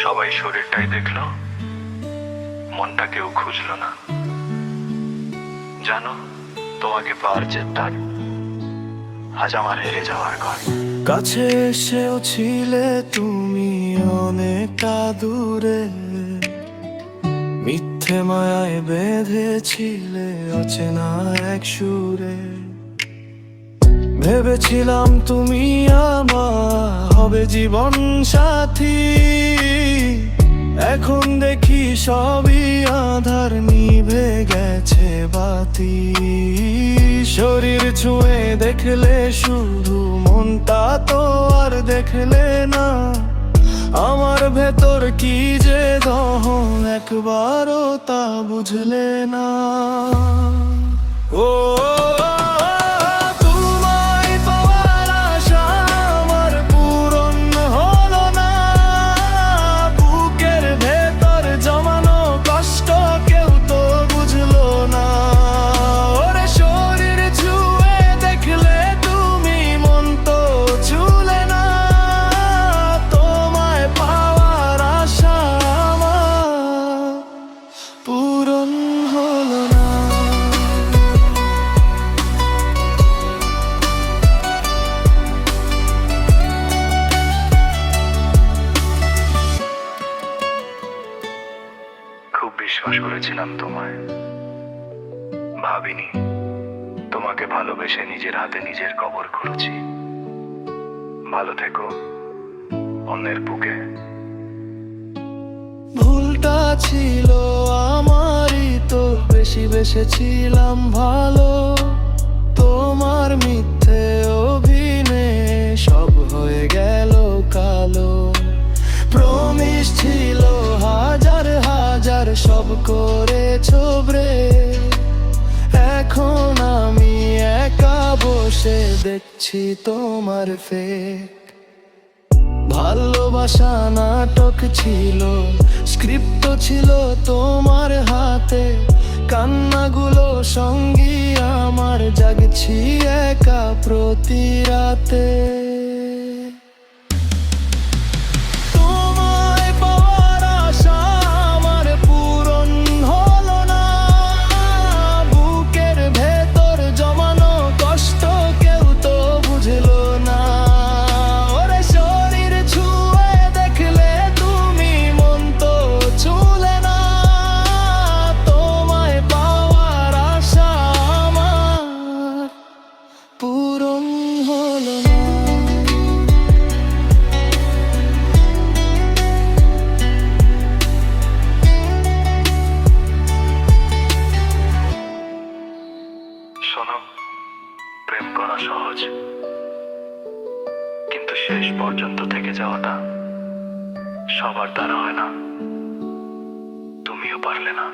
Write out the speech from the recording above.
সবাই শরীরটাই দেখলো, মনটা কেউ খুঁজলো না। জানো, তোমাকে পাওয়ার জেদটা আজ আমার হেরে যাওয়ার ঘর। কাছে এসেও ছিলে তুমি অনেকটা দূরে, মিথ্যে মায়ায় বেঁধেছিলে অচেনা এক সুরে। ভেবেছিলাম তুমি আমার হবে জীবন সাথী, এখন দেখি সবই আধার, নিভে গেছে বাতি। শরীর ছুঁয়ে দেখলে শুধু, মনটা তো আর দেখলে না। আমার ভেতর কি যে দহন একবারও তা বুঝলে না। ও তোমায় পাওয়ার আশা আমার পূরণ হলো না। বুকের ভেতর জমানো কষ্ট কেউ তো বুঝলো না। ওরে শরীর ছুঁয়ে দেখলে তুমি, মন তো ছুলে না। তোমায় পাওয়ার আশা আমার পূরণ হলো না। খুব বিশ্বাস করেছিলাম তোমায়, ভাবিনি তোমাকে ভালোবেসে নিজের হাতে নিজের কবর খুঁড়েছি। ভালো থেকো অন্যের বুকে। ভুলটা ছিল আমারই, তো বেশি বেসেছিলাম ভালো। তোমার মিথ্যে অভিনয়ে সব হয়ে গেল কালো। প্রমিস ছিল হাজার হাজার, সব করেছো ব্রেক। এখন আমি একা বসে দেখছি তোমার ফেক। ভালোবাসা নাটক ছিল, স্ক্রিপ্ট ছিল তোমার হাতে। কান্নাগুলো সঙ্গী আমার, জাগছি একা প্রতি রাতে। তোমায় পাওয়ার আশা আমার পূরণ হলো না। বুকের ভেতর জমানো কষ্ট কেউ তো বুঝলো না। ওরে শরীর ছুঁয়ে দেখলে তুমি, মন তো ছুলে না। তোমায় পাওয়ার আশা আমার পূরণ হলো না। শোনো, প্রেম করা সহজ, কিন্তু শেষ পর্যন্ত থেকে যাওয়াটা সবার দ্বারা হয় না। তুমিও পারলে না।